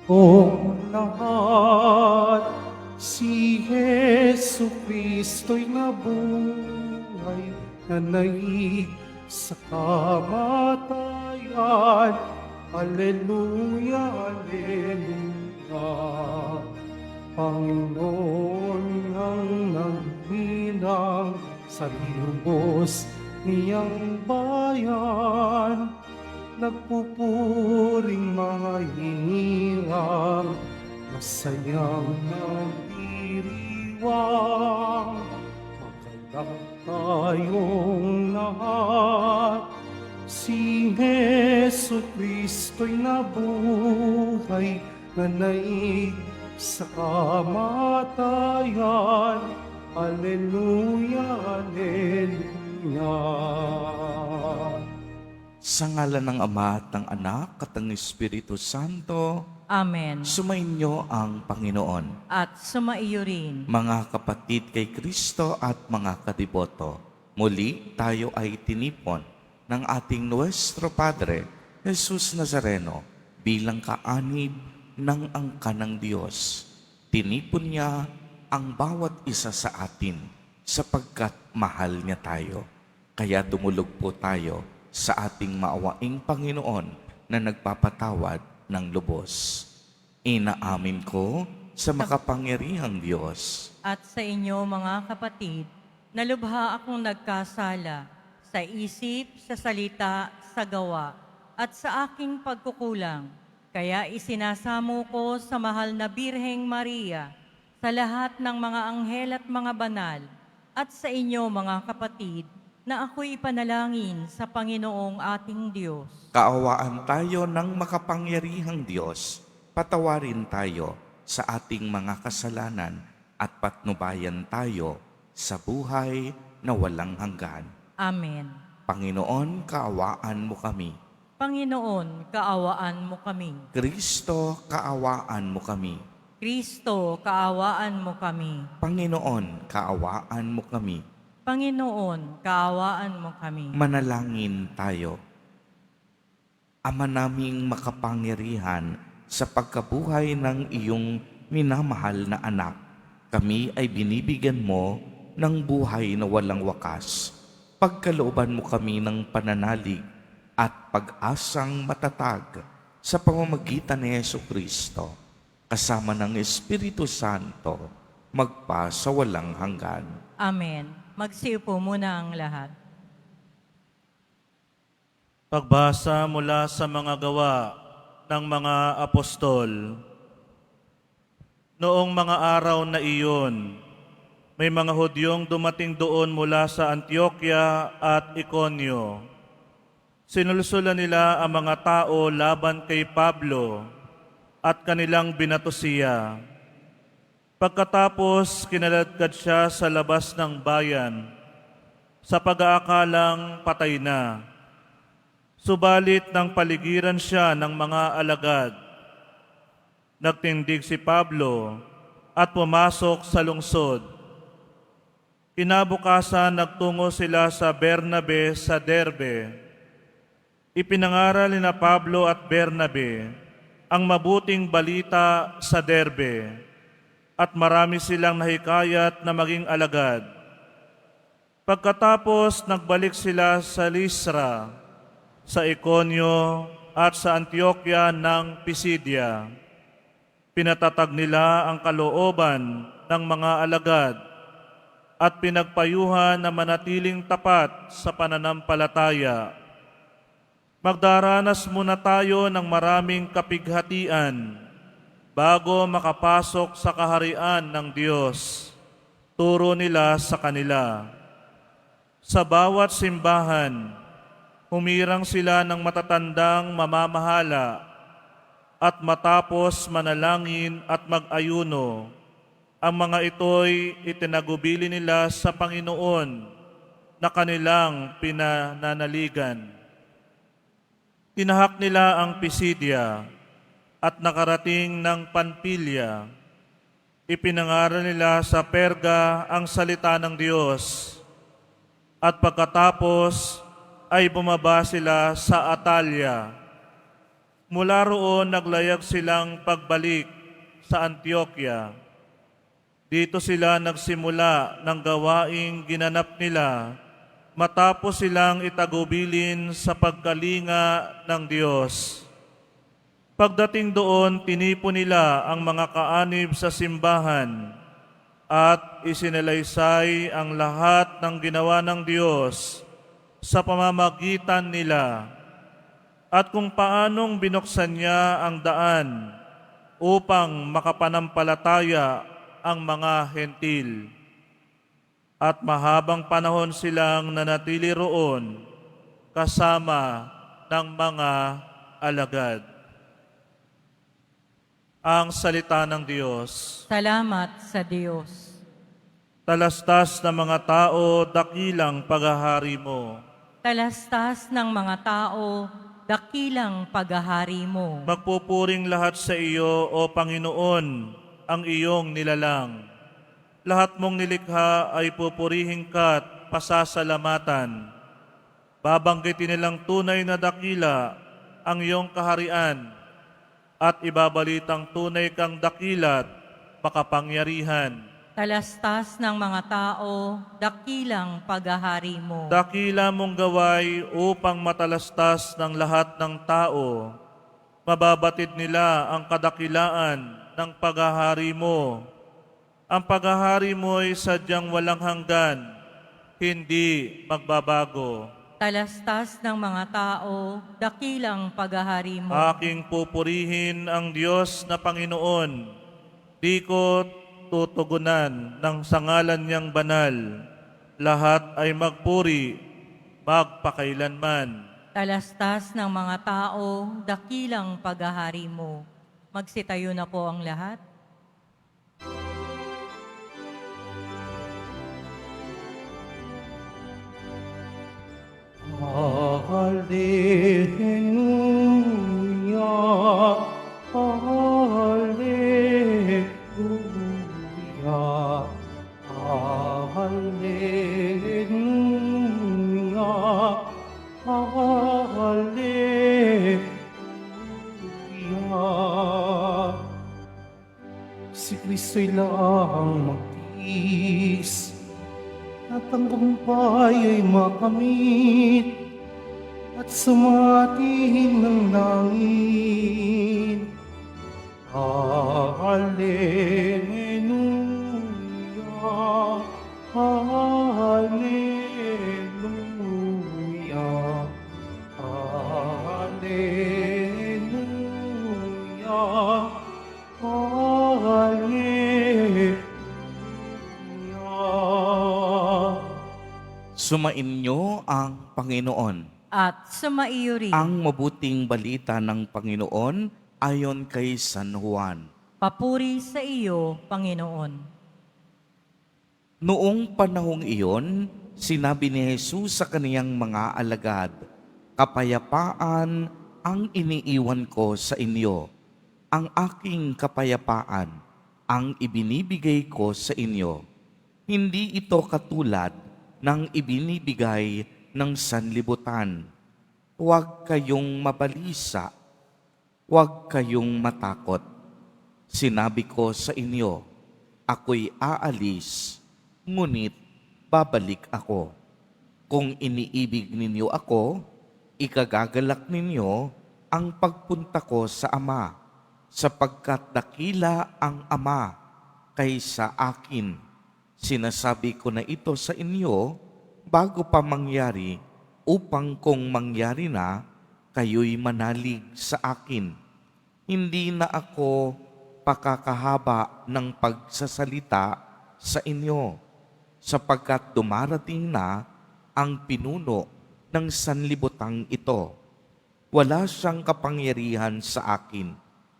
Kung lahat si Jesu Kristo'y nabuhay, nanaig sa kamatayan. Alleluia, Alleluia. Panginoon ang nagbilang sa lubos niyang bayan, nagpupuring mga hinirang, masayang nagdiriwang. Magalak tayong lahat, si Jesu Kristo'y nabuhay, nanaig sa kamatayan. Alleluia, Alleluia. Sa ngalan ng Ama at ng Anak at ng Espiritu Santo, Amen. sumainyo ang Panginoon. At sumaiyo rin. Mga kapatid kay Kristo at mga kadiboto, muli tayo ay tinipon ng ating Nuestro Padre, Jesus Nazareno, bilang kaanib ng angkan ng Diyos. Tinipon niya ang bawat isa sa atin sapagkat mahal niya tayo. Kaya dumulog po tayo sa ating maawaing Panginoon na nagpapatawad ng lubos. Inaamin ko sa makapangyarihang Diyos At sa inyo mga kapatid, na lubha akong nagkasala sa isip, sa salita, sa gawa, at sa aking pagkukulang. Kaya isinasamo ko sa mahal na Birheng Maria, sa lahat ng mga anghel at mga banal, at sa inyo mga kapatid, na ako'y ipanalangin sa Panginoong ating Diyos. Kaawaan tayo ng makapangyarihang Diyos. Patawarin tayo sa ating mga kasalanan at patnubayan tayo sa buhay na walang hanggan. Amen. Panginoon, kaawaan mo kami. Panginoon, kaawaan mo kami. Kristo, kaawaan mo kami. Kristo, kaawaan mo kami. Panginoon, kaawaan mo kami. Panginoon, kaawaan mo kami. Manalangin tayo. Ama naming makapangyarihan, sa pagkabuhay ng iyong minamahal na anak, kami ay binibigyan mo ng buhay na walang wakas. Pagkalooban mo kami ng pananalig at pag-asang matatag sa pamamagitan ni Jesucristo, kasama ng Espiritu Santo, magpa sa walang hanggan. Amen. Magsiupo muna ang lahat. Pagbasa mula sa mga gawa ng mga apostol. Noong mga araw na iyon, may mga Hudyong dumating doon mula sa Antioquia at Iconio. Sinulsulan nila ang mga tao laban kay Pablo at kanilang binato siya. Pagkatapos, kinaladkad siya sa labas ng bayan sa pag-aakalang patay na. Subalit nang paligiran siya ng mga alagad, nagtindig si Pablo at pumasok sa lungsod. Kinabukasan, nagtungo sila sa Bernabe sa Derbe. Ipinangaral ni Pablo at Bernabe ang mabuting balita sa Derbe, at marami silang nahikayat na maging alagad. Pagkatapos, nagbalik sila sa Listra, sa Iconio at sa Antioquia ng Pisidia. Pinatatag nila ang kalooban ng mga alagad at pinagpayuhan na manatiling tapat sa pananampalataya. Magdaranas muna tayo ng maraming kapighatian bago makapasok sa kaharian ng Diyos. Turo nila sa kanila. Sa bawat simbahan, humirang sila ng matatandang mamamahala at matapos manalangin at mag-ayuno, ang mga ito'y itinagubili nila sa Panginoon na kanilang pinananaligan. Tinahak nila ang Pisidia at nakarating ng Panpilya. Ipinangaral nila sa Perga ang salita ng Diyos. At pagkatapos ay bumaba sila sa Atalya. Mula roon naglayag silang pagbalik sa Antioquia. Dito sila nagsimula ng gawaing ginanap nila matapos silang itagubilin sa pagkalinga ng Diyos. Pagdating doon, tinipon nila ang mga kaanib sa simbahan at isinalaysay ang lahat ng ginawa ng Diyos sa pamamagitan nila at kung paanong binuksan niya ang daan upang makapanampalataya ang mga hentil. At mahabang panahon silang nanatili roon kasama ng mga alagad. Ang salita ng Diyos. Salamat sa Diyos. Talastas ng mga tao, dakilang paghahari mo. Talastas ng mga tao, dakilang paghahari mo. Magpupuring lahat sa iyo, O Panginoon, ang iyong nilalang. Lahat mong nilikha ay pupurihin ka't pasasalamatan. Babanggitin nilang tunay na dakila ang iyong kaharian at ibabalitang tunay kang dakilat makapangyarihan. Talastas ng mga tao, dakilang paghahari mo. Dakila mong gaway upang matalastas ng lahat ng tao. Mababatid nila ang kadakilaan ng paghahari mo. Ang paghahari mo ay sadyang walang hanggan, hindi magbabago. Talastas ng mga tao, dakilang paghahari mo. Aking pupurihin ang Diyos na Panginoon. Di ko tutugunan ng sangalan niyang banal. Lahat ay magpuri, magpakailanman. Talastas ng mga tao, dakilang paghahari mo. Magsitayo na po ang lahat. Hallelujah, Hallelujah, Hallelujah, Hallelujah. Si Kristo'y lang magtiis at ang tagumpay ay makamit at sumatiin ng langit. Hallelujah, Hallelujah, Hallelujah, Hallelujah. Sumainyo ang Panginoon. At sumaiyo rin. Ang mabuting balita ng Panginoon ayon kay San Juan. Papuri sa iyo, Panginoon. Noong panahong iyon, sinabi ni Jesus sa kaniyang mga alagad, "Kapayapaan ang iniiwan ko sa inyo. Ang aking kapayapaan ang ibinibigay ko sa inyo. Hindi ito katulad ng ibinibigay ng sanlibutan. Huwag kayong mabalisa, huwag kayong matakot. Sinabi ko sa inyo, ako'y aalis, ngunit babalik ako. Kung iniibig ninyo ako, ikagagalak ninyo ang pagpunta ko sa Ama, sapagkat dakila ang Ama kaysa akin. Sinasabi ko na ito sa inyo bago pa mangyari, upang kung mangyari na, kayo'y manalig sa akin. Hindi na ako pakakahaba ng pagsasalita sa inyo, sapagkat dumarating na ang pinuno ng sanlibutang ito. Wala siyang kapangyarihan sa akin,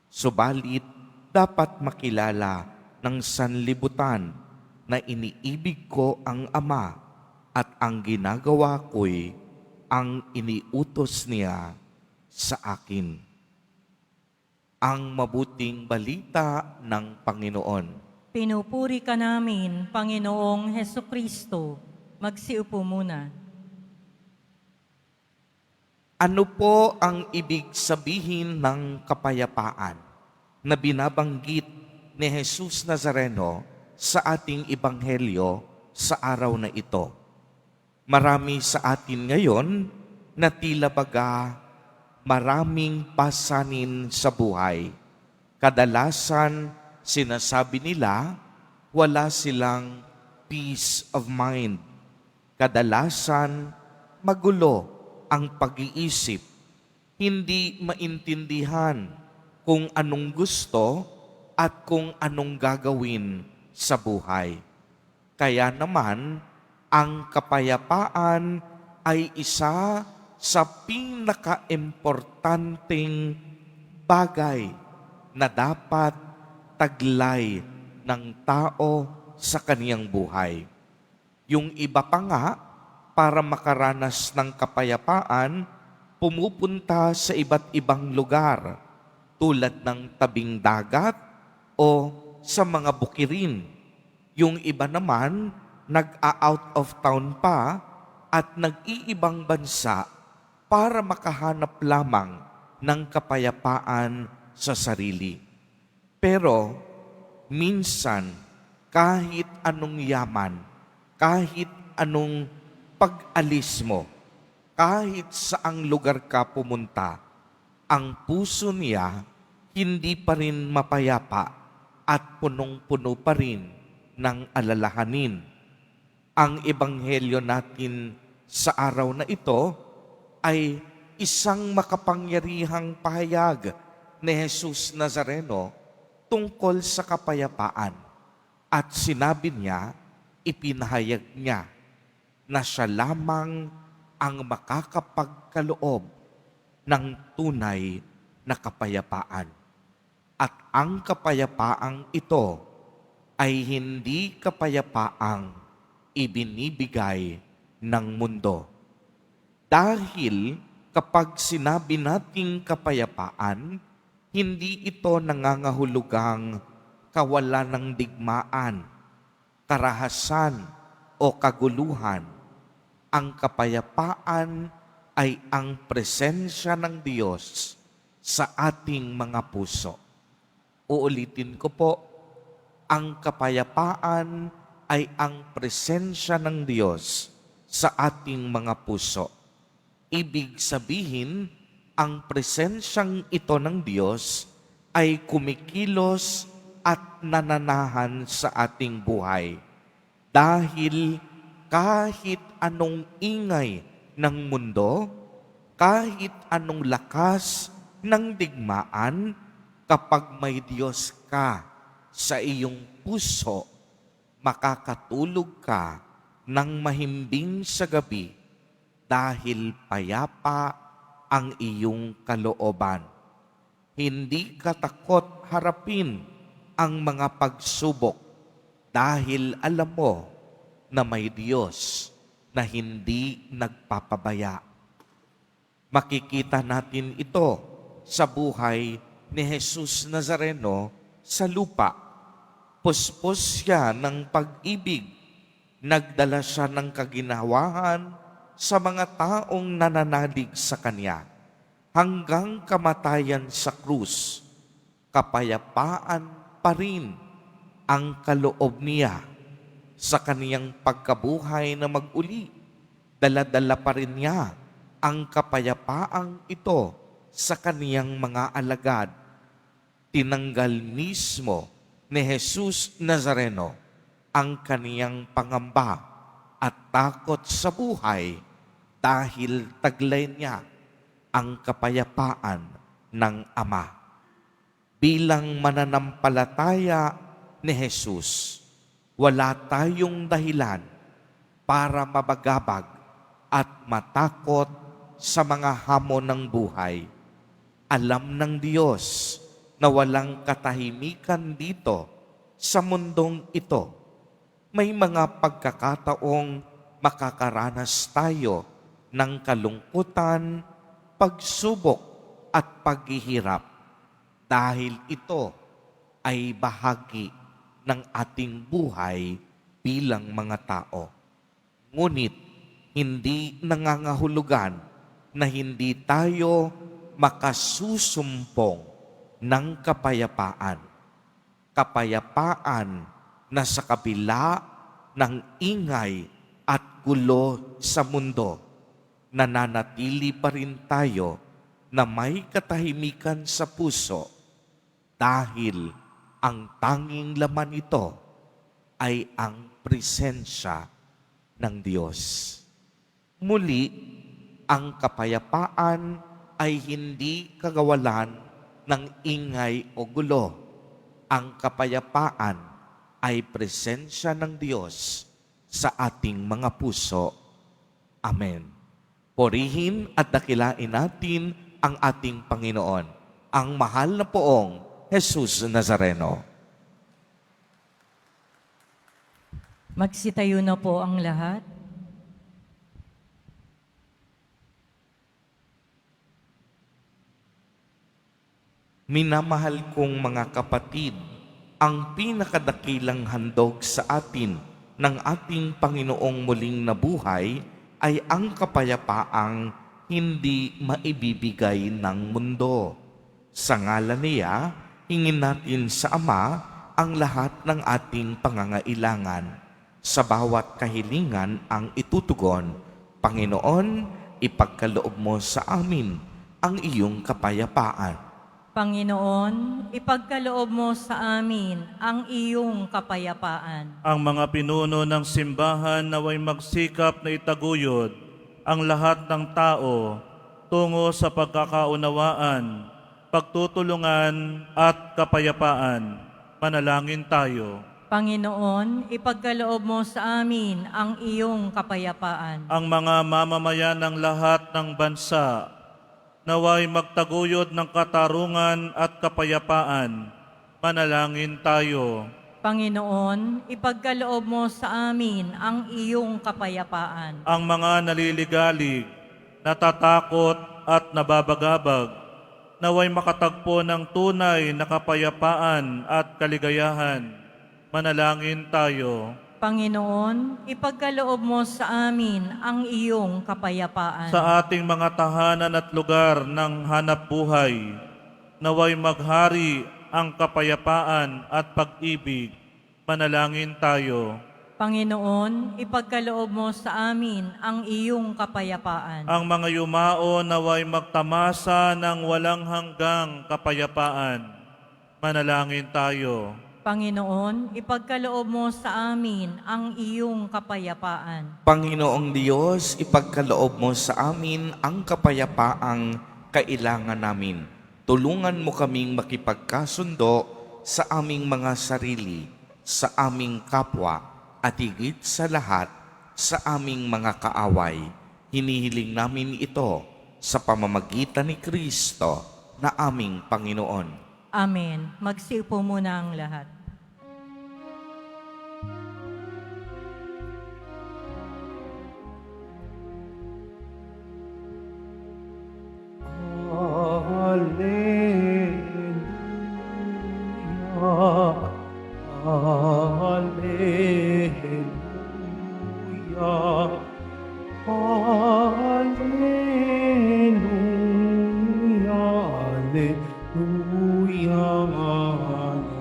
subalit dapat makilala ng sanlibutan na iniibig ko ang Ama at ang ginagawa ko'y ang iniutos niya sa akin." Ang mabuting balita ng Panginoon. Pinupuri ka namin, Panginoong Hesukristo. Magsiupo muna. Ano po ang ibig sabihin ng kapayapaan na binabanggit ni Jesus Nazareno sa ating ebanghelyo sa araw na ito? Marami sa atin ngayon na tila baga maraming pasanin sa buhay. Kadalasan sinasabi nila wala silang peace of mind. Kadalasan magulo ang pag-iisip, hindi maintindihan kung anong gusto at kung anong gagawin sa buhay. Kaya naman, ang kapayapaan ay isa sa pinaka-importanteng bagay na dapat taglay ng tao sa kaniyang buhay. Yung iba pa nga, para makaranas ng kapayapaan, pumupunta sa iba't ibang lugar tulad ng tabing dagat o sa mga bukirin. Yung iba naman, nag-out of town pa at nag-iibang bansa para makahanap lamang ng kapayapaan sa sarili. Pero minsan, kahit anong yaman, kahit anong pag-alis mo, kahit saang lugar ka pumunta, ang puso niya hindi pa rin mapayapa at punong-puno pa rin ng alalahanin. Ang ebanghelyo natin sa araw na ito ay isang makapangyarihang pahayag ni Jesus Nazareno tungkol sa kapayapaan. At sinabi niya, ipinahayag niya, na siya lamang ang makakapagkaloob ng tunay na kapayapaan. At ang kapayapaang ito ay hindi kapayapaang ibinibigay ng mundo. Dahil kapag sinabi nating kapayapaan, hindi ito nangangahulugang kawalan ng digmaan, karahasan o kaguluhan. Ang kapayapaan ay ang presensya ng Diyos sa ating mga puso. Uulitin ko po, ang kapayapaan ay ang presensya ng Diyos sa ating mga puso. Ibig sabihin, ang presensyang ito ng Diyos ay kumikilos at nananahan sa ating buhay. Dahil kahit anong ingay ng mundo, kahit anong lakas ng digmaan, kapag may Diyos ka sa iyong puso, makakatulog ka ng mahimbing sa gabi dahil payapa ang iyong kalooban. Hindi ka takot harapin ang mga pagsubok dahil alam mo na may Diyos na hindi nagpapabaya. Makikita natin ito sa buhay ni Jesus Nazareno sa lupa. Puspos siya ng pag-ibig. Nagdala siya ng kaginawahan sa mga taong nananalig sa Kanya. Hanggang kamatayan sa krus, kapayapaan pa rin ang kaloob niya. Sa kaniyang pagkabuhay na mag-uli, dala-dala pa rin niya ang kapayapaang ito sa kaniyang mga alagad. Tinanggal mismo ni Jesus Nazareno ang kaniyang pangamba at takot sa buhay dahil taglay niya ang kapayapaan ng Ama. Bilang mananampalataya ni Jesus, wala tayong dahilan para mabagabag at matakot sa mga hamon ng buhay. Alam ng Diyos na walang katahimikan dito sa mundong ito. May mga pagkakataong makakaranas tayo ng kalungkutan, pagsubok at paghihirap dahil ito ay bahagi ng ating buhay bilang mga tao. Ngunit hindi nangangahulugan na hindi tayo makasusumpong ng kapayapaan. Kapayapaan na sa kabila ng ingay at gulo sa mundo, nananatili pa rin tayo na may katahimikan sa puso dahil ang tanging laman nito ay ang presensya ng Diyos. Muli, ang kapayapaan ay hindi kagawalan ng ingay o gulo. Ang kapayapaan ay presensya ng Diyos sa ating mga puso. Amen. Purihin at dakilain natin ang ating Panginoon, ang mahal na poong Jesus Nazareno. Magsitayo na po ang lahat. Minamahal kong mga kapatid, ang pinakadakilang handog sa atin ng ating Panginoong muling nabuhay ay ang kapayapaang hindi maibibigay ng mundo. Sa ngalan niya, hingin natin sa Ama ang lahat ng ating pangangailangan. Sa bawat kahilingan ang itutugon, Panginoon, ipagkaloob mo sa amin ang iyong kapayapaan. Panginoon, ipagkaloob mo sa amin ang iyong kapayapaan. Ang mga pinuno ng simbahan naway magsikap na itaguyod ang lahat ng tao tungo sa pagkakaunawaan, pagtutulungan at kapayapaan. Manalangin tayo. Panginoon, ipagkaloob mo sa amin ang iyong kapayapaan. Ang mga mamamayan ng lahat ng bansa naway magtaguyod ng katarungan at kapayapaan. Manalangin tayo. Panginoon, ipagkaloob mo sa amin ang iyong kapayapaan. Ang mga naliligalig, natatakot at nababagabag, naway makatagpo ng tunay na kapayapaan at kaligayahan. Manalangin tayo. Panginoon, ipagkaloob mo sa amin ang iyong kapayapaan. Sa ating mga tahanan at lugar ng hanap buhay, naway maghari ang kapayapaan at pag-ibig. Manalangin tayo. Panginoon, ipagkaloob mo sa amin ang iyong kapayapaan. Ang mga yumao naway magtamasa ng walang hanggang kapayapaan. Manalangin tayo. Panginoon, ipagkaloob mo sa amin ang iyong kapayapaan. Panginoong Diyos, ipagkaloob mo sa amin ang kapayapaang kailangan namin. Tulungan mo kaming makipagkasundo sa aming mga sarili, sa aming kapwa, at higit sa lahat, sa aming mga kaaway. Hinihiling namin ito sa pamamagitan ni Kristo na aming Panginoon. Amen. Magsiupo muna ang lahat. Hallelujah. Hallelujah. Hallelujah. Hallelujah.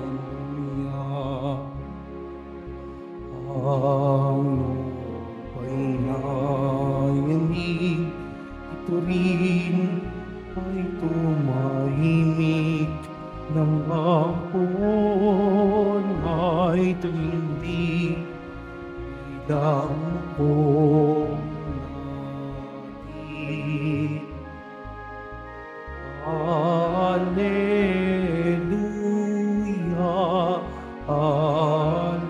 Ang lupa'y nayanig, ito rin ay tumahimik ng hapon ay tumindig bilang pong natin. Hallelujah, Hallelujah,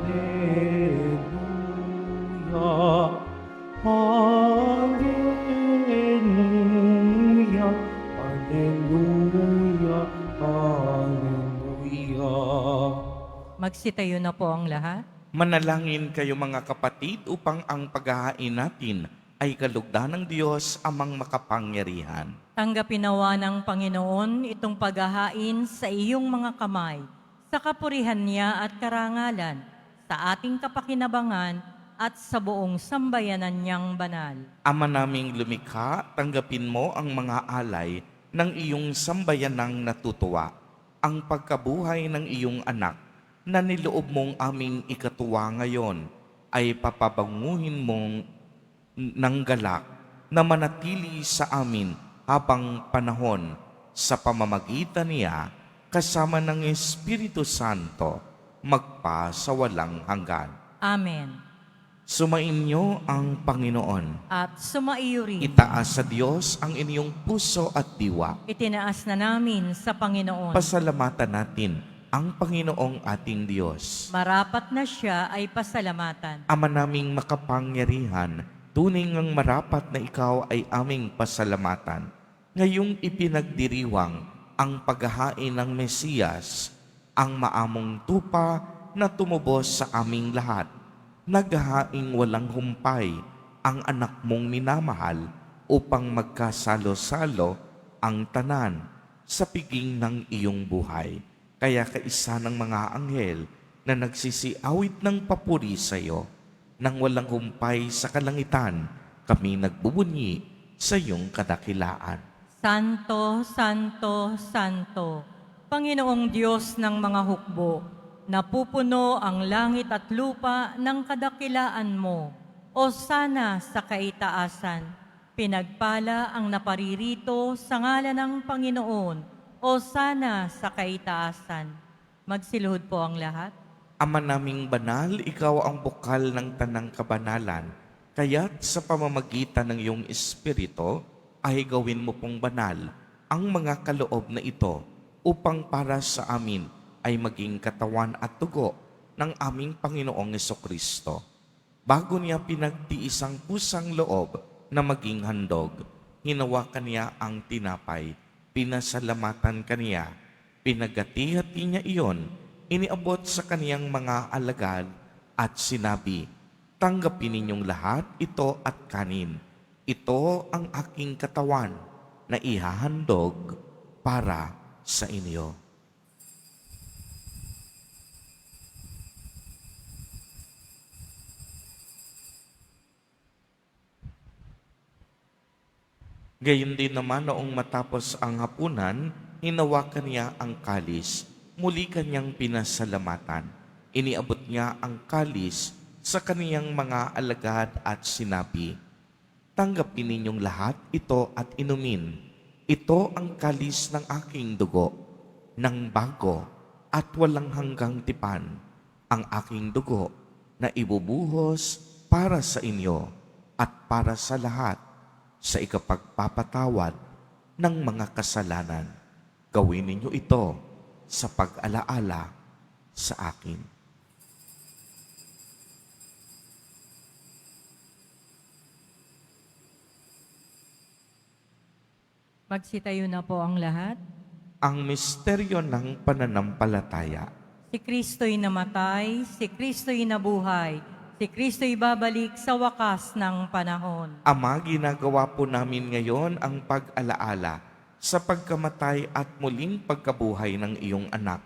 Hallelujah, Hallelujah, Hallelujah. Magsitayo na po ang lahat. Manalangin kayo mga kapatid upang ang paghahain natin ay kalugdan ng Diyos amang makapangyarihan. Tanggapin nawa ng Panginoon itong paghahain sa iyong mga kamay, sa kapurihan niya at karangalan, sa ating kapakinabangan at sa buong sambayanan niyang banal. Ama naming lumikha, tanggapin mo ang mga alay ng iyong sambayanang natutuwa, ang pagkabuhay ng iyong anak na niloob mong aming ikatuwa ngayon ay papabanguhin mong ng galak na manatili sa amin habang panahon sa pamamagitan niya kasama ng Espiritu Santo magpa sa walang hanggan. Amen. Sumainyo ang Panginoon. At sumaiyo rin. Itaas sa Diyos ang inyong puso at diwa. Itinaas na namin sa Panginoon. Pasalamatan natin ang Panginoong ating Diyos. Marapat na siya ay pasalamatan. Ama naming makapangyarihan, tunay ngang marapat na ikaw ay aming pasalamatan. Ngayong ipinagdiriwang ang paghahain ng Mesiyas, ang maamong tupa na tumubos sa aming lahat. Naghahaing walang humpay ang anak mong minamahal upang magkasalo-salo ang tanan sa piging ng iyong buhay. Kaya kaisa ng mga anghel na nagsisiawit ng papuri sa iyo, nang walang humpay sa kalangitan, kami nagbubunyi sa iyong kadakilaan. Santo, Santo, Santo, Panginoong Diyos ng mga hukbo, napupuno ang langit at lupa ng kadakilaan mo. O sana sa kaitaasan, pinagpala ang naparirito sa ngalan ng Panginoon. O sana sa kaitaasan. Magsiluhod po ang lahat. Ama naming banal, ikaw ang bukal ng tanang kabanalan. Kaya't sa pamamagitan ng iyong Espiritu, ay gawin mo pong banal ang mga kaloob na ito upang para sa amin ay maging katawan at dugo ng aming Panginoong Jesucristo. Bago niya pinagtiis ang pusang loob na maging handog, hinawakan niya ang tinapay, pinasalamatan kaniya, pinagati-hati niya iyon, iniabot sa kaniyang mga alagad at sinabi, tanggapin ninyong lahat ito at kanin. Ito ang aking katawan na ihahandog para sa inyo. Gayon din naman noong matapos ang hapunan, hinawakan niya ang kalis, muli kanyang pinasalamatan. Iniabot niya ang kalis sa kaniyang mga alagad at sinabi, tanggapin ninyong lahat ito at inumin. Ito ang kalis ng aking dugo, ng bago at walang hanggang tipan, ang aking dugo na ibubuhos para sa inyo at para sa lahat sa ikapagpapatawad ng mga kasalanan. Gawin ninyo ito sa pag-alaala sa akin. Magsitayo na po ang lahat. Ang misteryo ng pananampalataya. Si Kristo'y namatay, si Kristo'y nabuhay, si Kristo'y babalik sa wakas ng panahon. Ama, ginagawa po namin ngayon ang pag-alaala sa pagkamatay at muling pagkabuhay ng iyong anak.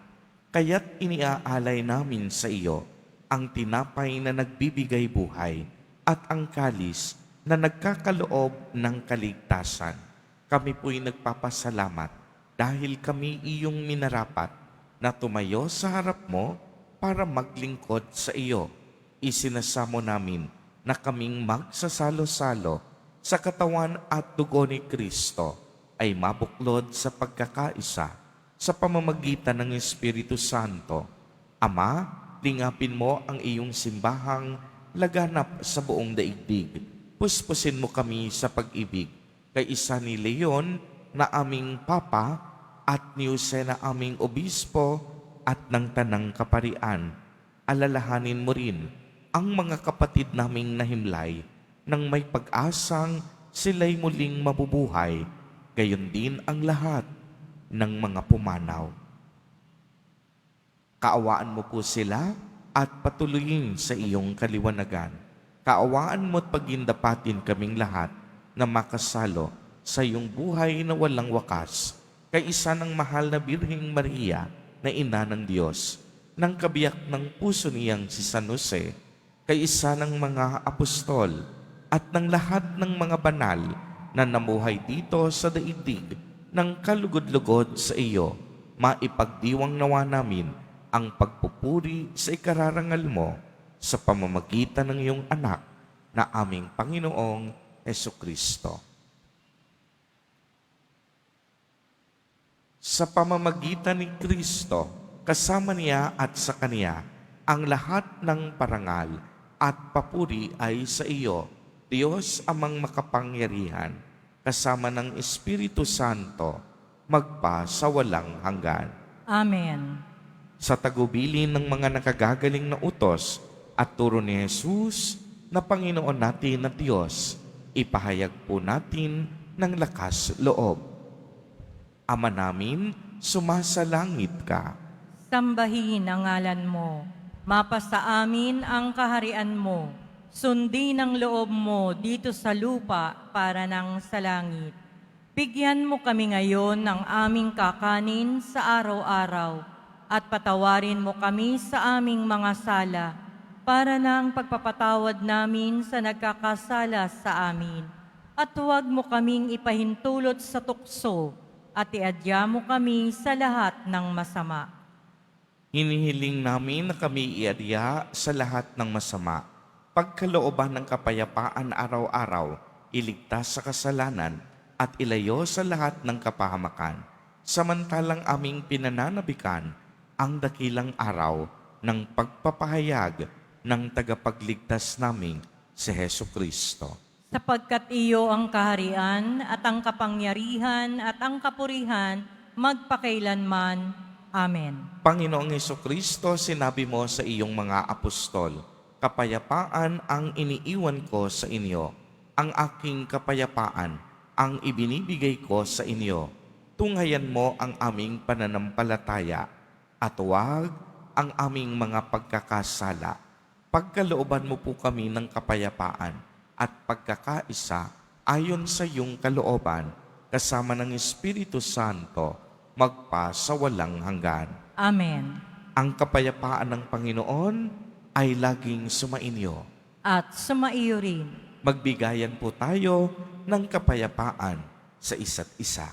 Kaya't iniaalay namin sa iyo ang tinapay na nagbibigay buhay at ang kalis na nagkakaloob ng kaligtasan. Kami po'y nagpapasalamat dahil kami iyong minarapat na tumayo sa harap mo para maglingkod sa iyo. Isinasamo namin na kaming magsasalo-salo sa katawan at dugo ni Kristo ay mabuklod sa pagkakaisa sa pamamagitan ng Espiritu Santo. Ama, lingapin mo ang iyong simbahang laganap sa buong daigdig. Puspusin mo kami sa pag-ibig kay isa ni Leon na aming Papa at ni Jose na aming Obispo at ng Tanang Kaparian. Alalahanin mo rin ang mga kapatid naming nahimlay nang may pag-asang sila'y muling mabubuhay, gayon din ang lahat ng mga pumanaw. Kaawaan mo po sila at patuloyin sa iyong kaliwanagan. Kaawaan mo at pagindapatin kaming lahat na makasalo sa iyong buhay na walang wakas, kay isa ng mahal na Birheng Maria na ina ng Diyos, ng kabiyak ng puso niyang si San Jose, kay isa ng mga apostol at ng lahat ng mga banal na namuhay dito sa daigdig ng kalugod-lugod sa iyo, maipagdiwang nawa namin ang pagpupuri sa ikararangal mo sa pamamagitan ng iyong anak na aming Panginoong Hesukristo. Sa pamamagitan ni Kristo, kasama niya at sa Kaniya, ang lahat ng parangal at papuri ay sa iyo, Diyos amang makapangyarihan, kasama ng Espiritu Santo, magpa sa walang hanggan. Amen. Sa tagubilin ng mga nakagagaling na utos at turo ni Jesus na Panginoon natin na Diyos, ipahayag po natin ng lakas loob. Ama namin, sumasalangit ka. Sambahin ang ngalan mo. Mapasa amin ang kaharian mo. Sundin ang loob mo dito sa lupa para nang sa langit. Bigyan mo kami ngayon ng aming kakanin sa araw-araw at patawarin mo kami sa aming mga sala para nang pagpapatawad namin sa nagkakasala sa amin. At huwag mo kaming ipahintulot sa tukso at iadya mo kami sa lahat ng masama. Hinihiling namin na kami iadya sa lahat ng masama, pagkalooban ng kapayapaan araw-araw, iligtas sa kasalanan at ilayo sa lahat ng kapahamakan, samantalang aming pinananabikan ang dakilang araw ng pagpapahayag ng tagapagligtas naming si Hesukristo. Sapagkat iyo ang kaharian at ang kapangyarihan at ang kapurihan magpakailanman. Amen. Panginoong Hesukristo, sinabi mo sa iyong mga apostol, kapayapaan ang iniiwan ko sa inyo, ang aking kapayapaan ang ibinibigay ko sa inyo. Tunghayan mo ang aming pananampalataya at huwag ang aming mga pagkakasala. Pagkalooban mo po kami ng kapayapaan at pagkakaisa ayon sa iyong kalooban, kasama ng Espiritu Santo, magpa sa walang hanggan. Amen. Ang kapayapaan ng Panginoon ay laging sumainyo. At sumaiyo rin. Magbigayan po tayo ng kapayapaan sa isa't isa.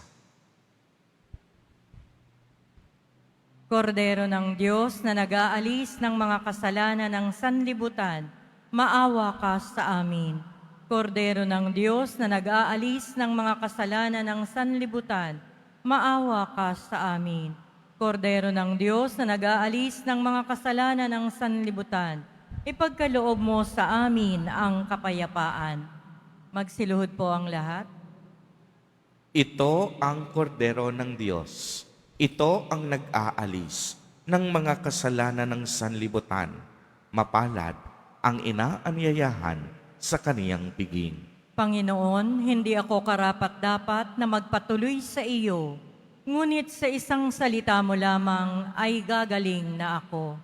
Kordero ng Diyos na nag-aalis ng mga kasalanan ng sanlibutan, maawa ka sa amin. Kordero ng Diyos na nag-aalis ng mga kasalanan ng sanlibutan, maawa ka sa amin. Kordero ng Diyos na nag-aalis ng mga kasalanan ng sanlibutan, ipagkaloob mo sa amin ang kapayapaan. Magsiluhod po ang lahat. Ito ang kordero ng Diyos. Ito ang nag-aalis ng mga kasalanan ng sanlibutan. Mapalad ang inaanyayahan sa kaniyang piging. Panginoon, hindi ako karapat-dapat na magpatuloy sa iyo, ngunit sa isang salita mo lamang ay gagaling na ako.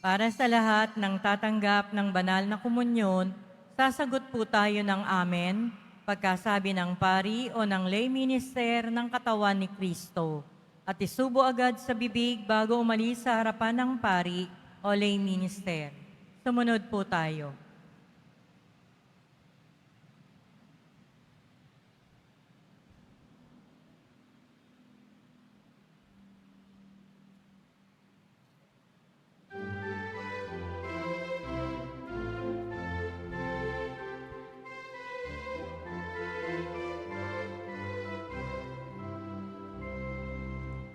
Para sa lahat ng tatanggap ng banal na komunyon, sasagot po tayo ng amen, pagkasabi ng pari o ng lay minister ng katawan ni Kristo, at isubo agad sa bibig bago umalis sa harapan ng pari o lay minister. Sumunod po tayo.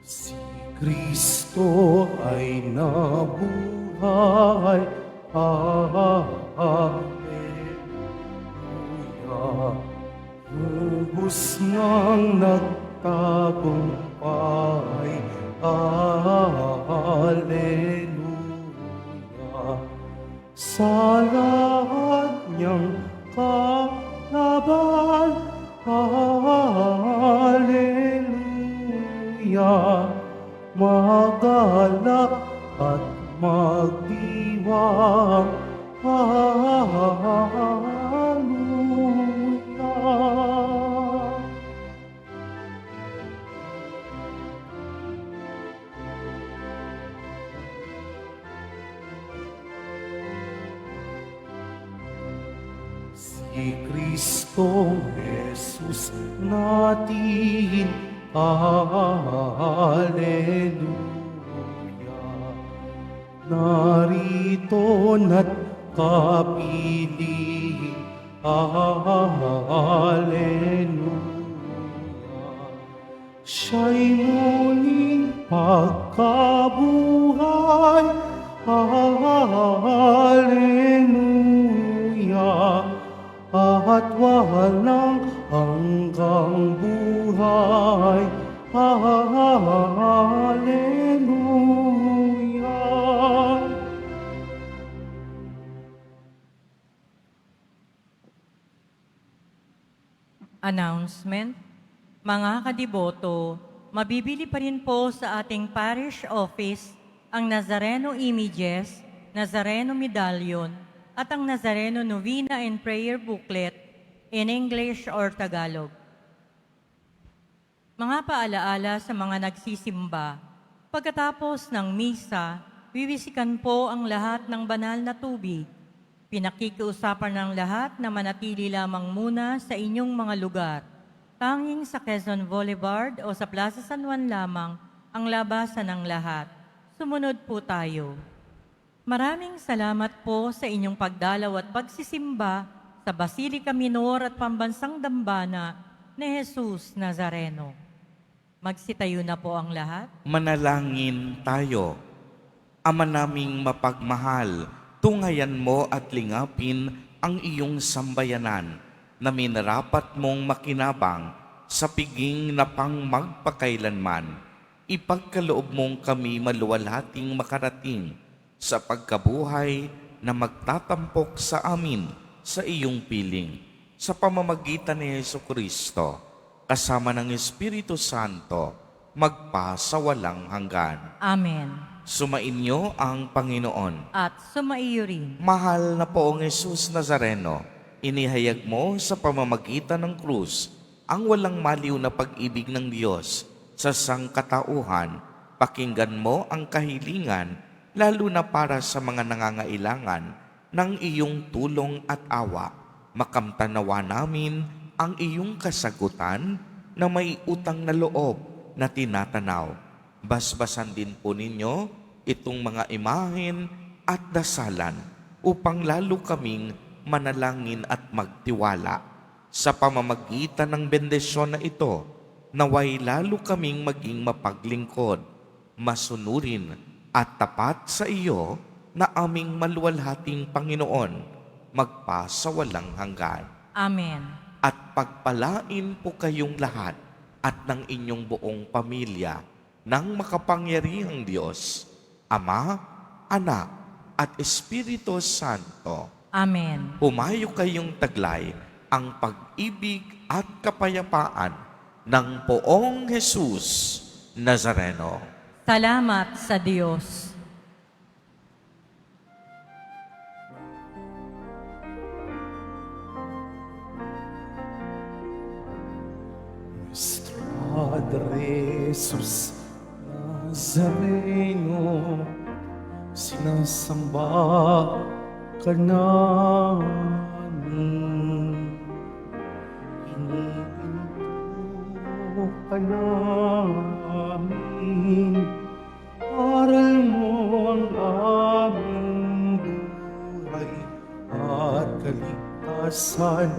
Si Kristo ay nabuhay. Hallelujah. Lubos ngang nagtagumpay. Hallelujah. Sa lahat niyang kalaban. Hallelujah. Magalak at magdiwang. Hallelujah. ni Kristong Jesus natin. Alleluia. Narito na't kapiling. Alleluia. Siya'y muling pagkabuhay. Alleluia. At walang hanggang buhay. Alleluia. Announcement. Mga kadiboto, mabibili pa rin po sa ating parish office ang Nazareno Images, Nazareno Medallion, at ang Nazareno Novena and Prayer Booklet in English or Tagalog. Mga paalaala sa mga nagsisimba, pagkatapos ng misa, wiwisikan po ang lahat ng banal na tubig. Pinakikiusapan ng lahat na manatili lamang muna sa inyong mga lugar. Tanging sa Quezon Boulevard o sa Plaza San Juan lamang ang labasan ng lahat. Sumunod po tayo. Maraming salamat po sa inyong pagdalaw at pagsisimba sa Basilica Minor at Pambansang Dambana ni Jesus Nazareno. Magsitayo na po ang lahat. Manalangin tayo. Ama naming mapagmahal, tungayan mo at lingapin ang iyong sambayanan na minarapat mong makinabang sa piging na pang magpakailanman. Ipagkaloob mong kami maluwalhating makarating sa pagkabuhay na magtatampok sa amin sa iyong piling. Sa pamamagitan ni Jesucristo, kasama ng Espiritu Santo, magpasawalang hanggan. Amen. Sumainyo ang Panginoon. At sumaiyo rin. Mahal na poong Jesus Nazareno, inihayag mo sa pamamagitan ng krus ang walang maliw na pag-ibig ng Diyos sa sangkatauhan. Pakinggan mo ang kahilingan, lalo na para sa mga nangangailangan ng iyong tulong at awa. Makamtanawa namin ang iyong kasagutan na may utang na loob na tinatanaw. Basbasan din po ninyo itong mga imahen at dasalan upang lalo kaming manalangin at magtiwala. Sa pamamagitan ng bendisyon na ito, naway lalo kaming maging mapaglingkod, masunurin at tapat sa iyo na aming maluwalhating Panginoon, magpasawalang hanggan. Amen. At pagpalain po kayong lahat at ng inyong buong pamilya ng makapangyarihang Diyos, Ama, Anak, at Espiritu Santo. Amen. Humayo kayong taglay ang pag-ibig at kapayapaan ng poong Jesus Nazareno. Salamat sa Diyos. Nuestro Padre Jesus Nazareno, sinasamba ka namin. Pinipinto ka namin. Aral mo ang aming buhay at kaligtasan.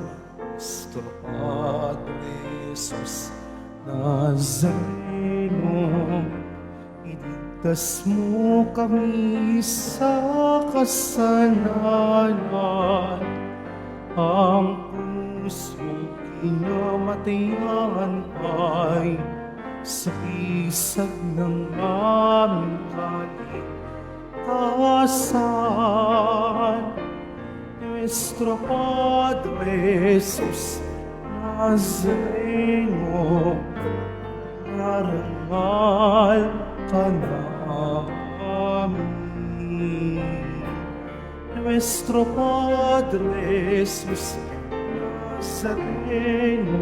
Nuestro Padre Jesus Nazareno, iligtas mo kami sa kasalanan. Ang krus mong kinamatayan ay sa isag ng aming kaligtasan. Nuestro Padre Jesus Nazareno, narangal ka namin. Nuestro Padre Jesus Nazareno,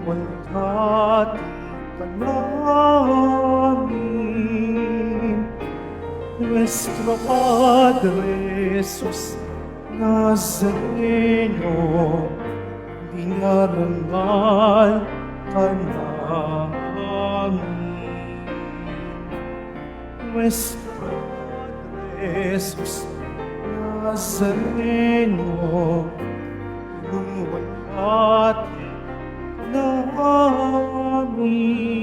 walhati ka namin. Nuestro Padre Jesus Nazareno, dinarangal ka namin. Nuestro Padre Jesus Nazareno, lumuwalhati namin.